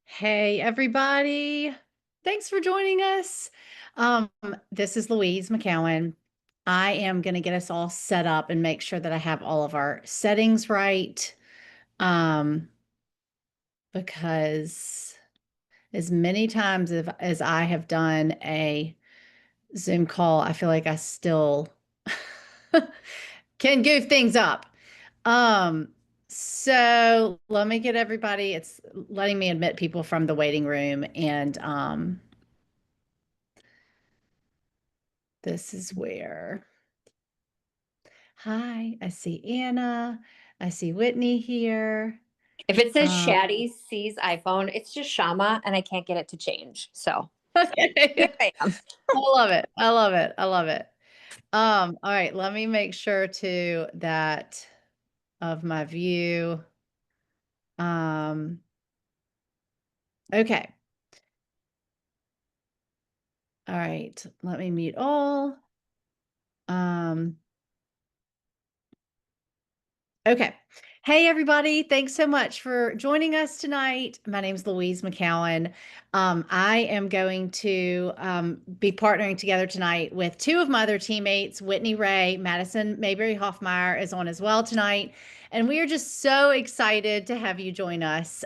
Hey, everybody. Thanks for joining us. Um, this is Louise McCowan. I am going to get us all set up and make sure that I have all of our settings right. Um, because as many times as I have done a Zoom call, I feel like I still can goof things up. Um, so let me get everybody, it's letting me admit people from the waiting room and this is where. Hi, I see Anna. I see Whitney here. If it says Um, Shaddy sees iPhone, it's just Shama and I can't get it to change. So here okay. I am. I love it. I love it. I love it. All right, let me make sure to that of my view. Um, okay. All right, let me mute all. Um, Okay. Hey, everybody. Thanks so much for joining us tonight. My name is Louise McCowan. I am going to be partnering together tonight with two of my other teammates, Whitney Ray. Madison Mayberry Hoffmeyer is on as well tonight. And we are just so excited to have you join us.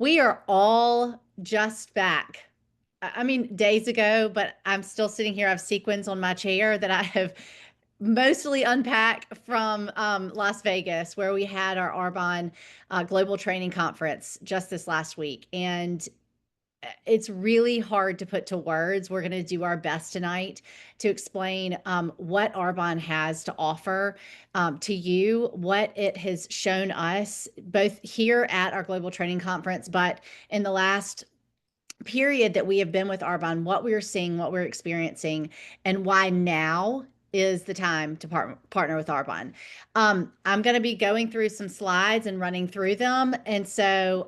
We are all just back. I mean, days ago, but I'm still sitting here. I have sequins on my chair that I have mostly unpack from Las Vegas, where we had our Arbonne Global Training Conference just this last week. And it's really hard to put to words. We're going to do our best tonight to explain what Arbonne has to offer to you, what it has shown us, both here at our Global Training Conference, but in the last period that we have been with Arbonne, what we're seeing, what we're experiencing, and why now is the time to partner with Arbonne. I'm going to be going through some slides and running through them, and so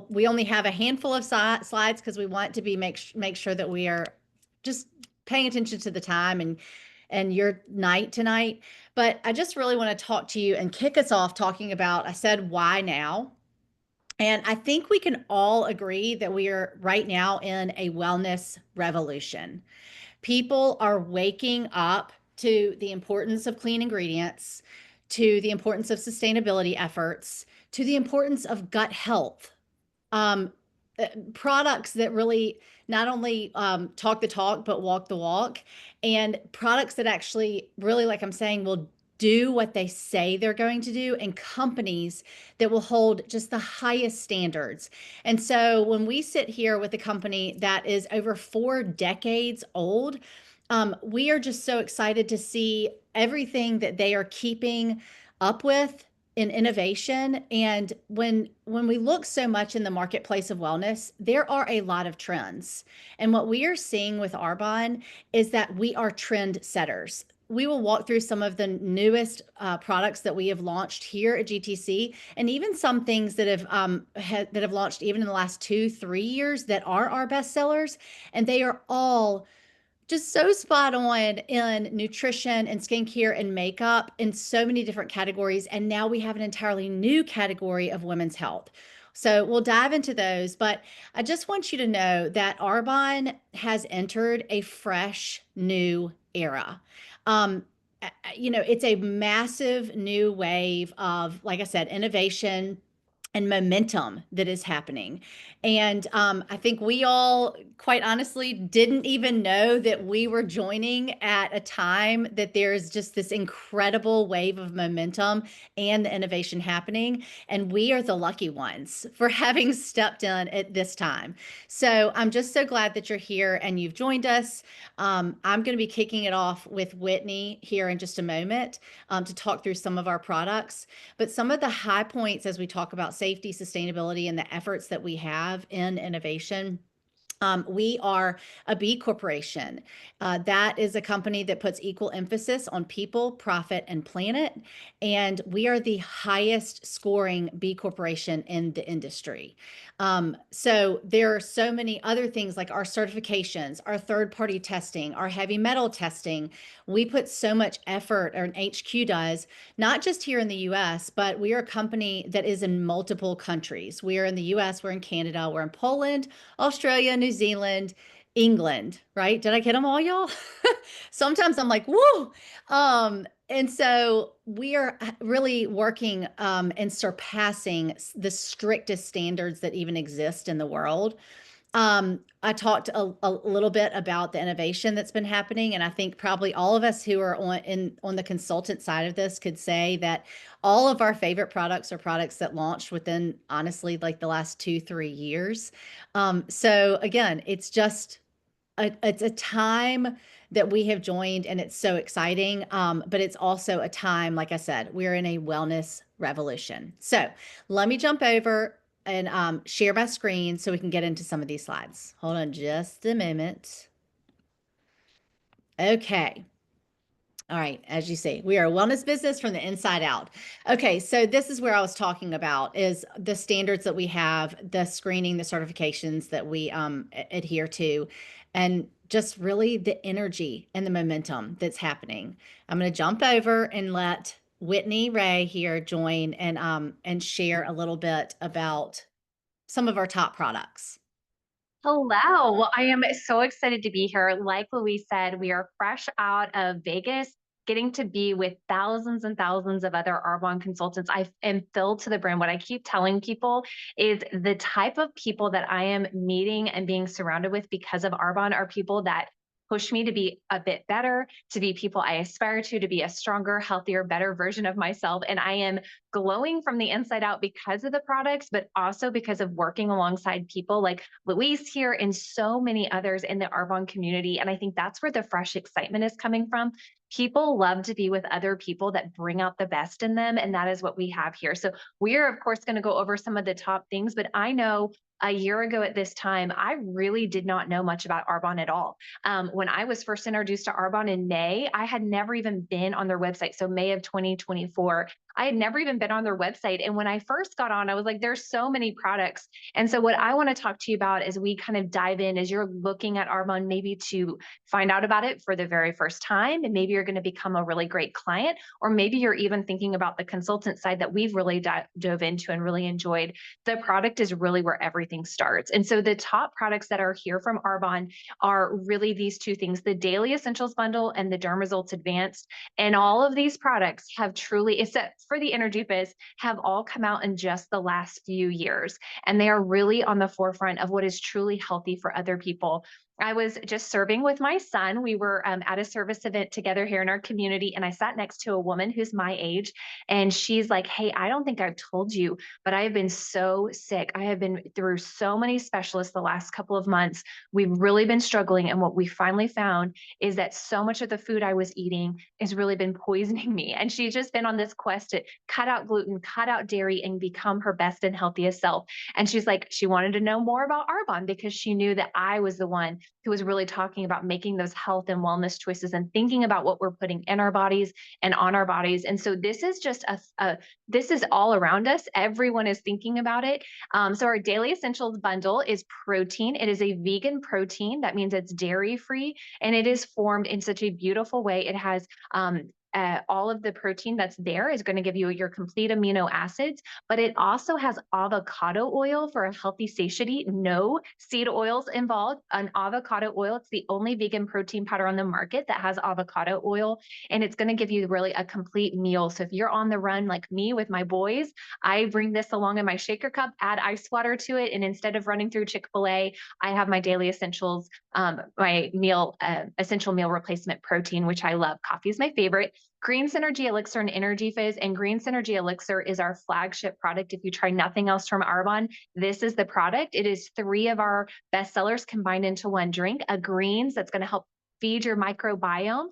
we only have a handful of slides because we want to be make sure that we are just paying attention to the time and your night tonight. But I just really want to talk to you and kick us off talking about. I said why now. And I think we can all agree that we are right now in a wellness revolution. People are waking up to the importance of clean ingredients, to the importance of sustainability efforts, to the importance of gut health. Um, Products that really not only talk the talk, but walk the walk, and products that actually really, like I'm saying, will do what they say they're going to do, and companies that will hold just the highest standards. And so when we sit here with a company that is over 4 decades old, we are just so excited to see everything that they are keeping up with in innovation. And when we look so much in the marketplace of wellness, there are a lot of trends. And what we are seeing with Arbonne is that we are trend setters. We will walk through some of the newest products that we have launched here at GTC, and even some things that have launched even in the last 2, 3 years that are our best sellers, and they are all just so spot on in nutrition and skincare and makeup in so many different categories. And now we have an entirely new category of women's health. So we'll dive into those. But I just want you to know that Arbonne has entered a fresh new era. Um, it's a massive new wave of, like I said, innovation and momentum that is happening. And I think we all, quite honestly, didn't even know that we were joining at a time that there's just this incredible wave of momentum and the innovation happening. And we are the lucky ones for having stepped in at this time. So I'm just so glad that you're here and you've joined us. I'm going to be kicking it off with Whitney here in just a moment to talk through some of our products. But some of the high points as we talk about safety, sustainability, and the efforts that we have in innovation We are a B Corporation. That is a company that puts equal emphasis on people, profit, and planet. And we are the highest scoring B Corporation in the industry. So there are so many other things like our certifications, our third party testing, our heavy metal testing. We put so much effort, or an HQ does, not just here in the US, but we are a company that is in multiple countries. We are in the US, we're in Canada, we're in Poland, Australia, New Zealand, England, right? Did I get them all, y'all? Sometimes I'm like, whoa. And so we are really working and surpassing the strictest standards that even exist in the world. I talked a little bit about the innovation that's been happening, and I think probably all of us who are on the consultant side of this could say that all of our favorite products are products that launched within honestly like the last 2, 3 years. So again, it's just it's a time that we have joined, and it's so exciting. But it's also a time, like I said, we're in a wellness revolution. So let me jump over and share my screen so we can get into some of these slides. Hold on just a moment. Okay. All right, as you see, we are a wellness business from the inside out. Okay, so this is where I was talking about is the standards that we have, the screening, the certifications that we adhere to, and just really the energy and the momentum that's happening. I'm going to jump over and let Whitney Ray here join and share a little bit about some of our top products. Hello. Well, I am so excited to be here. Like Louise said, we are fresh out of Vegas, getting to be with thousands and thousands of other Arbonne consultants. I am filled to the brim. What I keep telling people is the type of people that I am meeting and being surrounded with because of Arbonne are people that push me to be a bit better, to be people I aspire to be a stronger, healthier, better version of myself. And I am glowing from the inside out because of the products, but also because of working alongside people like Louise here and so many others in the Arbonne community. And I think that's where the fresh excitement is coming from. People love to be with other people that bring out the best in them. And that is what we have here. So we are, of course, going to go over some of the top things, but I know a year ago at this time, I really did not know much about Arbonne at all. When I was first introduced to Arbonne in May, I had never even been on their website. So May of 2024, I had never even been on their website. And when I first got on, I was like, there's so many products. And so what I want to talk to you about as we kind of dive in, as you're looking at Arbonne, maybe to find out about it for the very first time, and maybe you're going to become a really great client, or maybe you're even thinking about the consultant side that we've really dove into and really enjoyed. The product is really where everything starts. And so the top products that are here from Arbonne are really these two things, the Daily Essentials Bundle and the Derm Results Advanced. And all of these products have truly, except for the Energy Fizz, have all come out in just the last few years. And they are really on the forefront of what is truly healthy for other people. I was just serving with my son. We were at a service event together here in our community, and I sat next to a woman who's my age, and she's like, "Hey, I don't think I've told you, but I have been so sick. I have been through so many specialists the last couple of months. We've really been struggling, and what we finally found is that so much of the food I was eating has really been poisoning me." And she's just been on this quest to cut out gluten, cut out dairy, and become her best and healthiest self. And she's like, she wanted to know more about Arbonne because she knew that I was the one who was really talking about making those health and wellness choices and thinking about what we're putting in our bodies and on our bodies. And so this is just this is all around us. Everyone is thinking about it. So our Daily Essentials Bundle is protein. It is a vegan protein. That means it's dairy free, and it is formed in such a beautiful way. It has all of the protein that's there is going to give you your complete amino acids, but it also has avocado oil for a healthy satiety. No seed oils involved. An avocado oil. It's the only vegan protein powder on the market that has avocado oil, and it's going to give you really a complete meal. So if you're on the run like me with my boys, I bring this along in my shaker cup, add ice water to it, and instead of running through Chick-fil-A, I have my Daily Essentials, my meal essential meal replacement protein, which I love. Coffee is my favorite. Green Synergy Elixir and Energy Fizz, and Green Synergy Elixir is our flagship product. If you try nothing else from Arbonne, this is the product. It is 3 of our best sellers combined into one drink. A greens that's going to help feed your microbiome.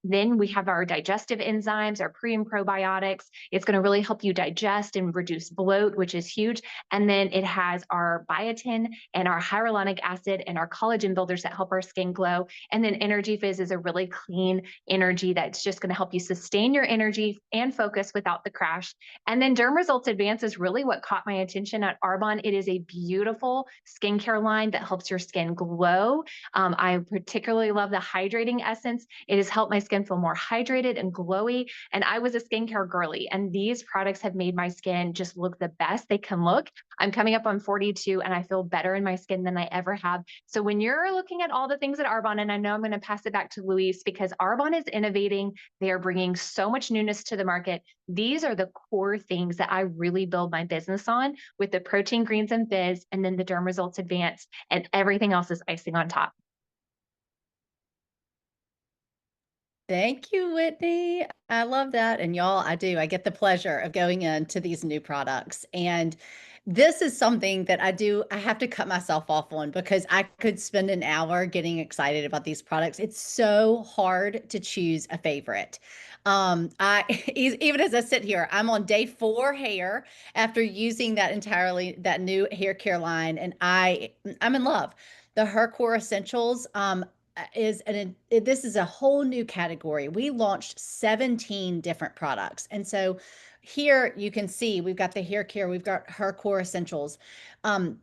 Then we have our digestive enzymes, our pre and probiotics. It's going to really help you digest and reduce bloat, which is huge. And then it has our biotin and our hyaluronic acid and our collagen builders that help our skin glow. And then Energy Fizz is a really clean energy that's just going to help you sustain your energy and focus without the crash. And then Derm Results Advance is really what caught my attention at Arbonne. It is a beautiful skincare line that helps your skin glow. I particularly love the hydrating essence. It has helped my skin feel more hydrated and glowy. And I was a skincare girly, and these products have made my skin just look the best they can look. I'm coming up on 42 and I feel better in my skin than I ever have. So when you're looking at all the things at Arbonne, and I know I'm going to pass it back to Luis because Arbonne is innovating, they are bringing so much newness to the market. These are the core things that I really build my business on, with the protein greens and fizz, and then the Derm Results Advanced, and everything else is icing on top. Thank you, Whitney. I love that. And y'all, I do. I get the pleasure of going into these new products. And this is something that I do, I have to cut myself off on because I could spend an hour getting excited about these products. It's so hard to choose a favorite. I even as I sit here, I'm on day 4 hair after using that new hair care line, and I'm in love. The Her Core Essentials, this is a whole new category. We launched 17 different products. And so here you can see we've got the hair care, we've got Her Core Essentials. Um,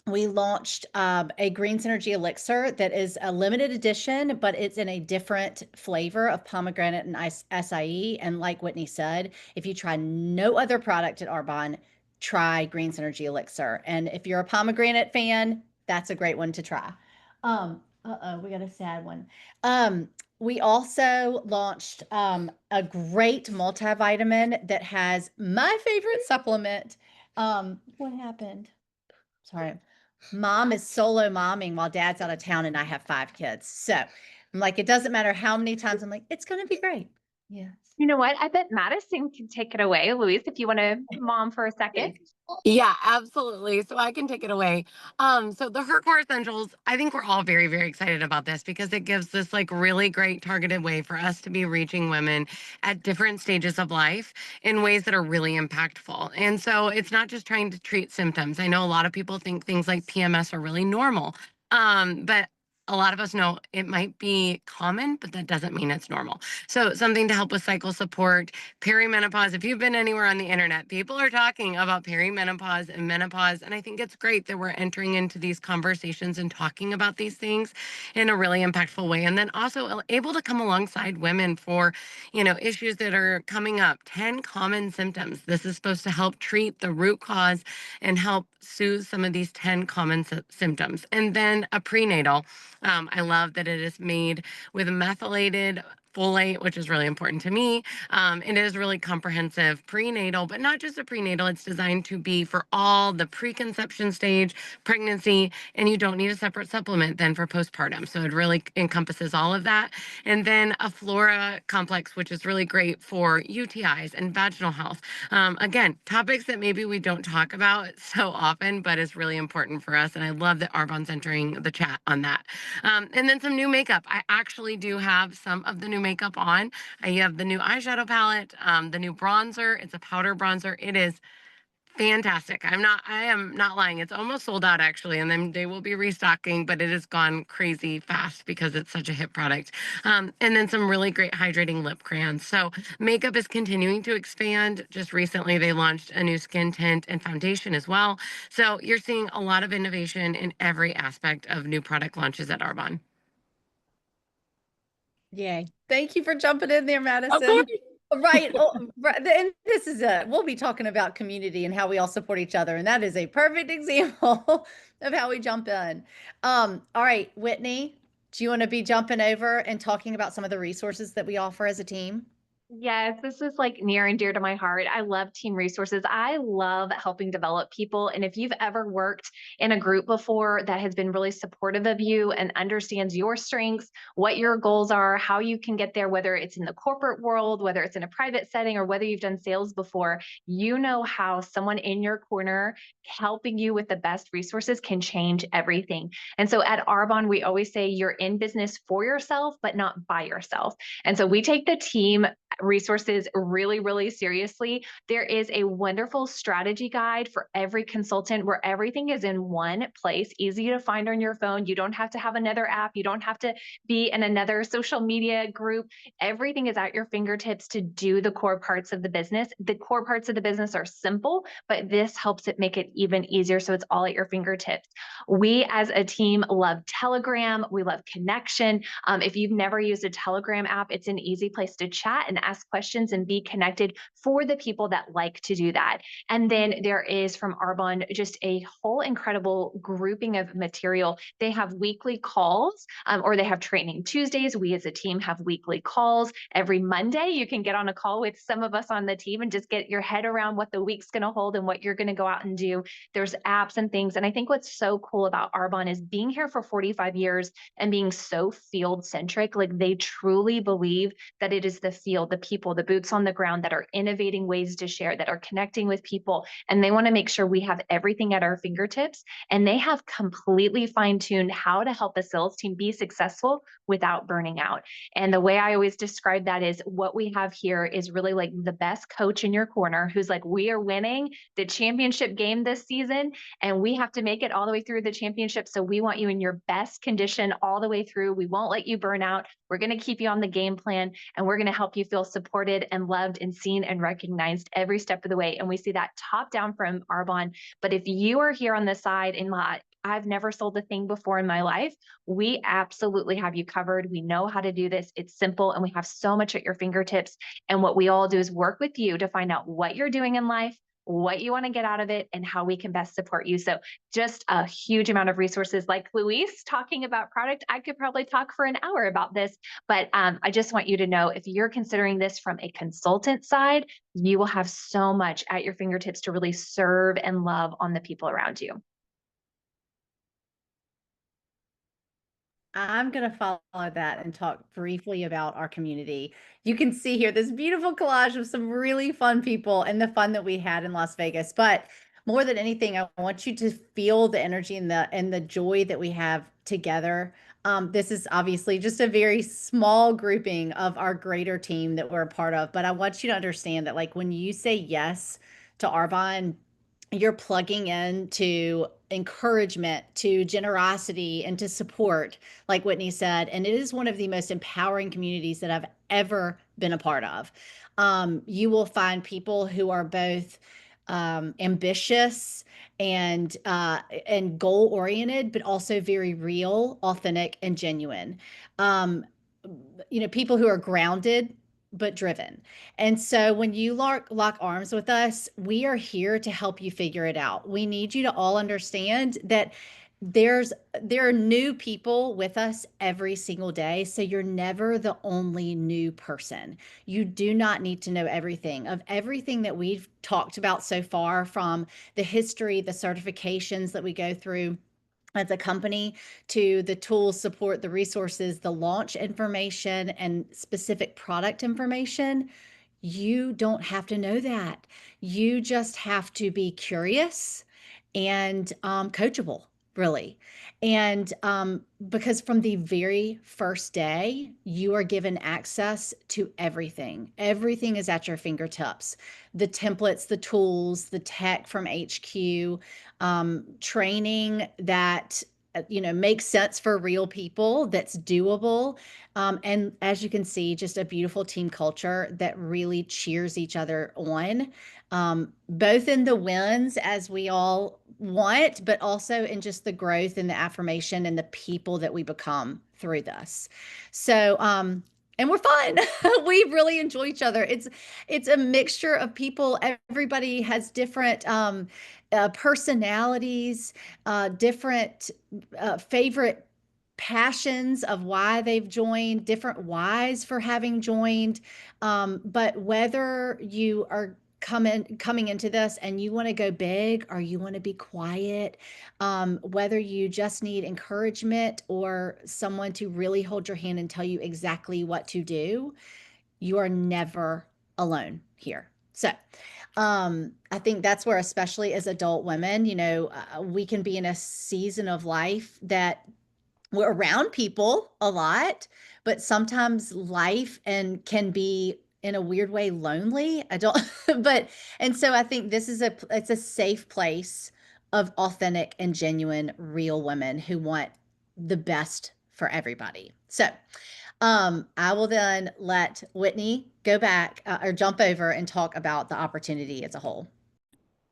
we launched a Green Synergy Elixir that is a limited edition, but it's in a different flavor of pomegranate and acai. And like Whitney said, if you try no other product at Arbonne, try Green Synergy Elixir. And if you're a pomegranate fan, that's a great one to try. We got a sad one. We also launched a great multivitamin that has my favorite supplement. What happened? Sorry. Mom is solo momming while dad's out of town and I have 5 kids. So I'm like, it doesn't matter how many times I'm like, it's going to be great. Yes. You know what? I bet Madison can take it away, Luis, if you want to mom for a second. Yeah, absolutely. So I can take it away. So the Her Core Essentials, I think we're all very, very excited about this because it gives this like really great targeted way for us to be reaching women at different stages of life in ways that are really impactful. And so it's not just trying to treat symptoms. I know a lot of people think things like PMS are really normal. But a lot of us know it might be common, but that doesn't mean it's normal. So something to help with cycle support, perimenopause. If you've been anywhere on the internet, people are talking about perimenopause and menopause. And I think it's great that we're entering into these conversations and talking about these things in a really impactful way. And then also able to come alongside women for, issues that are coming up. 10 common symptoms. This is supposed to help treat the root cause and help soothe some of these 10 common symptoms. And then a prenatal. I love that it is made with methylated folate, which is really important to me. It is really comprehensive prenatal, but not just a prenatal. It's designed to be for all the preconception stage, pregnancy, and you don't need a separate supplement then for postpartum. So it really encompasses all of that. And then a flora complex, which is really great for UTIs and vaginal health. Again, topics that maybe we don't talk about so often, but is really important for us. And I love that Arbonne's entering the chat on that. And then some new makeup. I actually do have some of the new makeup on. I have the new eyeshadow palette, the new bronzer. It's a powder bronzer. It is fantastic. I am not lying. It's almost sold out actually, and then they will be restocking, but it has gone crazy fast because it's such a hit product. And then some really great hydrating lip crayons. So makeup is continuing to expand. Just recently, they launched a new skin tint and foundation as well. So you're seeing a lot of innovation in every aspect of new product launches at Arbonne. Yay. Thank you for jumping in there, Of course. Madison. Right. Oh, right. And we'll be talking about community and how we all support each other. And that is a perfect example of how we jump in. All right, Whitney, do you want to be jumping over and talking about some of the resources that we offer as a team? Yes, this is like near and dear to my heart. I love team resources. I love helping develop people. And if you've ever worked in a group before that has been really supportive of you and understands your strengths, what your goals are, how you can get there, whether it's in the corporate world, whether it's in a private setting, or whether you've done sales before, you know how someone in your corner helping you with the best resources can change everything. And so at Arbonne, we always say you're in business for yourself, but not by yourself. And so we take the team resources really, really seriously. There is a wonderful strategy guide for every consultant where everything is in one place, easy to find on your phone. You don't have to have another app. You don't have to be in another social media group. Everything is at your fingertips to do the core parts of the business. The core parts of the business are simple, but this helps it make it even easier. So it's all at your fingertips. We as a team love Telegram. We love connection. If you've never used a Telegram app, it's an easy place to chat and ask questions and be connected for the people that like to do that. And then there is from Arbonne just a whole incredible grouping of material. They have weekly calls or they have training Tuesdays. We as a team have weekly calls. Every Monday, you can get on a call with some of us on the team and just get your head around what the week's going to hold and what you're going to go out and do. There's apps and things. And I think what's so cool about Arbonne is being here for 45 years and being so field centric. Like they truly believe that it is the field, the people, the boots on the ground that are innovating ways to share, that are connecting with people. And they want to make sure we have everything at our fingertips. And they have completely fine tuned how to help a sales team be successful without burning out. And the way I always describe that is what we have here is really like the best coach in your corner who's like, we are winning the championship game this season and we have to make it all the way through the championship. So we want you in your best condition all the way through. We won't let you burn out. We're going to keep you on the game plan and we're going to help you feel supported and loved and seen and recognized every step of the way. And we see that top down from Arbonne. But if you are here on the side and I've never sold a thing before in my life, we absolutely have you covered. We know how to do this. It's simple and we have so much at your fingertips. And what we all do is work with you to find out what you're doing in life, what you want to get out of it, and how we can best support you. So just a huge amount of resources. Like Luis talking about product, I could probably talk for an hour about this, but I just want you to know if you're considering this from a consultant side, you will have so much at your fingertips to really serve and love on the people around you. I'm going to follow that and talk briefly about our community. You can see here this beautiful collage of some really fun people and the fun that we had in Las Vegas. But more than anything, I want you to feel the energy and the joy that we have together. This is obviously just a very small grouping of our greater team that we're a part of. But I want you to understand that, like, when you say yes to Arbonne, you're plugging into encouragement, to generosity, and to support, like Whitney said. And it is one of the most empowering communities that I've ever been a part of. You will find people who are both ambitious and goal oriented, but also very real, authentic, and genuine. Um, People who are grounded but driven. And so when you lock arms with us, we are here to help you figure it out. We need you to all understand that there are new people with us every single day, so you're never the only new person. You do not need to know everything of everything that we've talked about so far, from the history, the certifications that we go through as a company, to the tools, support, the resources, the launch information, and specific product information. You don't have to know that. You just have to be curious and coachable, really. And because from the very first day, you are given access to everything. Everything is at your fingertips. The templates, the tools, the tech from HQ, training that makes sense for real people, that's doable. And as you can see, just a beautiful team culture that really cheers each other on, both in the wins as we all want, but also in just the growth and the affirmation and the people that we become through this. So, and we're fun. We really enjoy each other. It's a mixture of people. Everybody has different personalities, different favorite passions of why they've joined, different whys for having joined. But whether you are coming into this and you want to go big or you want to be quiet, whether you just need encouragement or someone to really hold your hand and tell you exactly what to do, you are never alone here. So, I think that's where, especially as adult women, we can be in a season of life that we're around people a lot, but sometimes life and can be in a weird way lonely. I don't, but, and so I think this is it's a safe place of authentic and genuine, real women who want the best for everybody. So, I will then let Whitney go back or jump over and talk about the opportunity as a whole.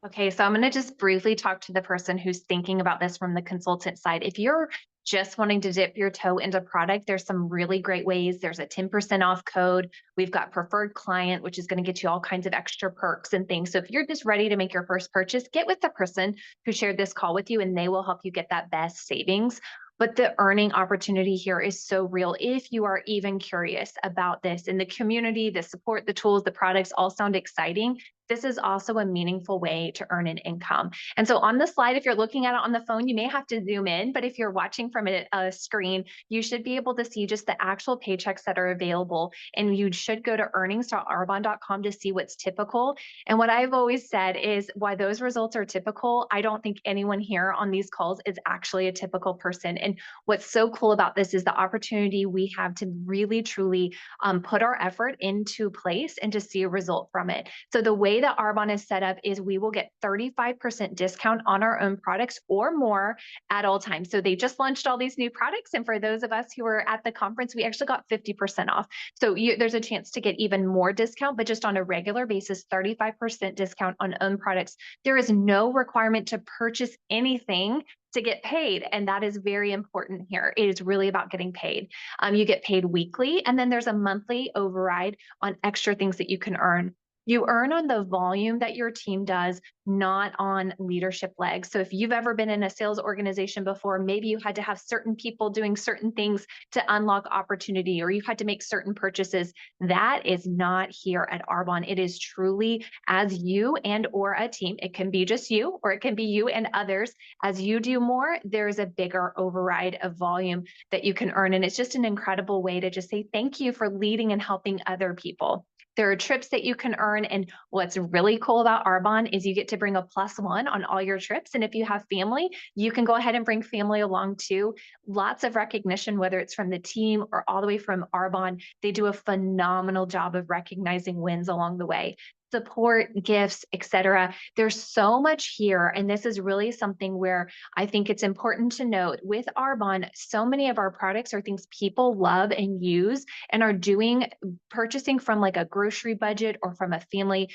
Okay, so I'm going to just briefly talk to the person who's thinking about this from the consultant side. If you're just wanting to dip your toe into product, there's some really great ways. There's a 10% off code. We've got preferred client, which is going to get you all kinds of extra perks and things. So if you're just ready to make your first purchase, get with the person who shared this call with you and they will help you get that best savings. But the earning opportunity here is so real. If you are even curious about this and the community, the support, the tools, the products all sound exciting, this is also a meaningful way to earn an income. And so on the slide, if you're looking at it on the phone, you may have to zoom in, but if you're watching from a screen, you should be able to see just the actual paychecks that are available. And you should go to earnings.arbonne.com to see what's typical. And what I've always said is why those results are typical, I don't think anyone here on these calls is actually a typical person. And what's so cool about this is the opportunity we have to really, truly put our effort into place and to see a result from it. So the way that Arbonne is set up is we will get 35% discount on our own products or more at all times. So they just launched all these new products. And for those of us who were at the conference, we actually got 50% off. So there's a chance to get even more discount, but just on a regular basis, 35% discount on own products. There is no requirement to purchase anything to get paid. And that is very important here. It is really about getting paid. You get paid weekly, and then there's a monthly override on extra things that you can earn. You earn on the volume that your team does, not on leadership legs. So if you've ever been in a sales organization before, maybe you had to have certain people doing certain things to unlock opportunity, or you had to make certain purchases. That is not here at Arbonne. It is truly as you and or a team. It can be just you, or it can be you and others. As you do more, there's a bigger override of volume that you can earn. And it's just an incredible way to just say thank you for leading and helping other people. There are trips that you can earn. And what's really cool about Arbonne is you get to bring a +1 on all your trips. And if you have family, you can go ahead and bring family along too. Lots of recognition, whether it's from the team or all the way from Arbonne. They do a phenomenal job of recognizing wins along the way. Support, gifts, etc. There's so much here. And this is really something where I think it's important to note with Arbonne, so many of our products are things people love and use and are doing purchasing from like a grocery budget or from a family,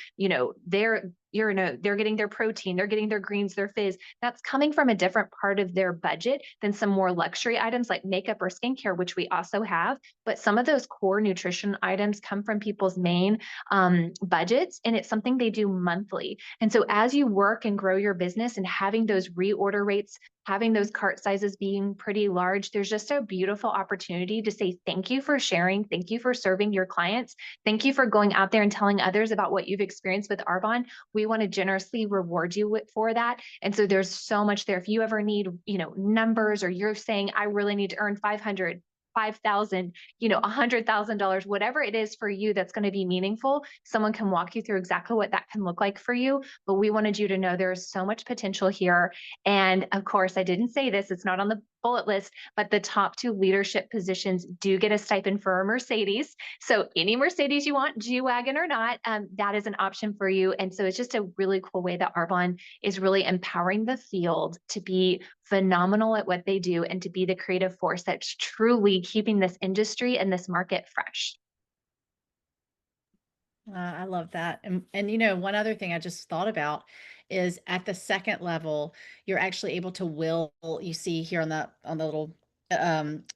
they're getting their protein, they're getting their greens, their fizz. That's coming from a different part of their budget than some more luxury items like makeup or skincare, which we also have. But some of those core nutrition items come from people's main budgets, and it's something they do monthly. And so as you work and grow your business and having those reorder rates, having those cart sizes being pretty large, there's just a beautiful opportunity to say thank you for sharing, thank you for serving your clients, thank you for going out there and telling others about what you've experienced with Arbonne. We want to generously reward you for that. And so there's so much there. If you ever need, numbers, or you're saying, I really need to earn 500, 5,000, $100,000, whatever it is for you that's going to be meaningful, someone can walk you through exactly what that can look like for you. But we wanted you to know there's so much potential here. And of course, I didn't say this, it's not on the bullet list, but the top 2 leadership positions do get a stipend for a Mercedes. So any Mercedes you want, G-Wagon or not, that is an option for you. And so it's just a really cool way that Arbonne is really empowering the field to be phenomenal at what they do and to be the creative force that's truly keeping this industry and this market fresh. I love that. And one other thing I just thought about is at the second level, you're actually able to will, you see here on the little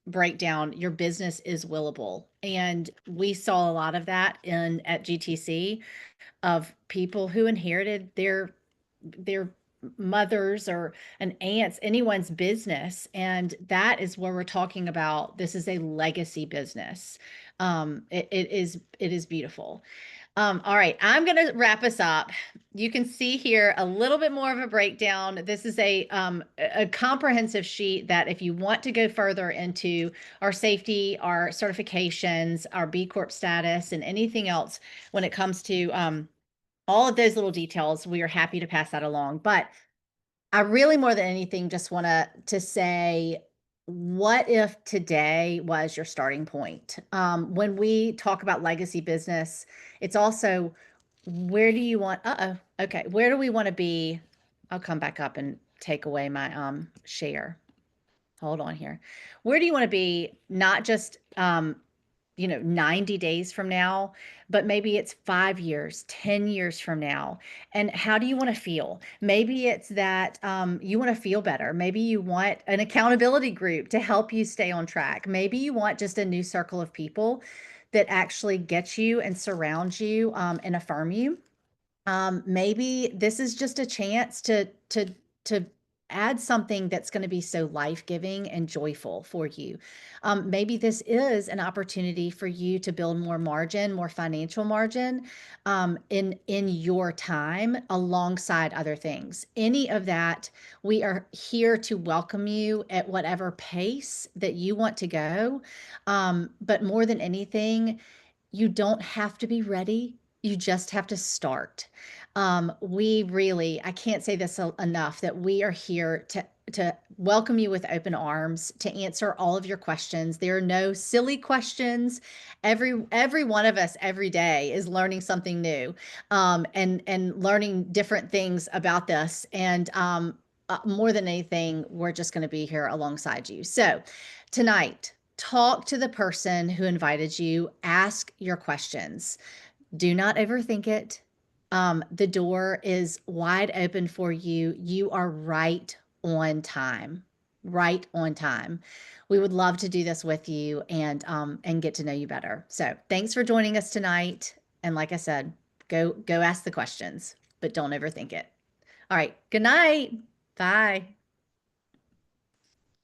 breakdown, your business is willable. And we saw a lot of that at GTC of people who inherited their mother's or an aunt's, anyone's business. And that is where we're talking about. This is a legacy business. It is beautiful. All right, I'm going to wrap us up. You can see here a little bit more of a breakdown. This is a comprehensive sheet that if you want to go further into our safety, our certifications, our B Corp status, and anything else when it comes to all of those little details, we are happy to pass that along. But I really, more than anything, just want to say, what if today was your starting point? When we talk about legacy business, it's also where do you want, okay, where do we want to be? I'll come back up and take away my share. Hold on here. Where do you want to be? Not just 90 days from now, but maybe it's 5 years, 10 years from now. And how do you want to feel? Maybe it's that you want to feel better. Maybe you want an accountability group to help you stay on track. Maybe you want just a new circle of people that actually get you and surround you and affirm you. Maybe this is just a chance to add something that's going to be so life-giving and joyful for you. Maybe this is an opportunity for you to build more margin, more financial margin in your time alongside other things. Any of that, we are here to welcome you at whatever pace that you want to go. But more than anything, you don't have to be ready. You just have to start. We really, I can't say this enough, that we are here to welcome you with open arms, to answer all of your questions. There are no silly questions. Every one of us every day is learning something new, and learning different things about this. And more than anything, we're just going to be here alongside you. So tonight, talk to the person who invited you. Ask your questions. Do not overthink it. The door is wide open for you. You are right on time. Right on time. We would love to do this with you and get to know you better. So thanks for joining us tonight. And like I said, go ask the questions, but don't overthink it. All right. Good night. Bye.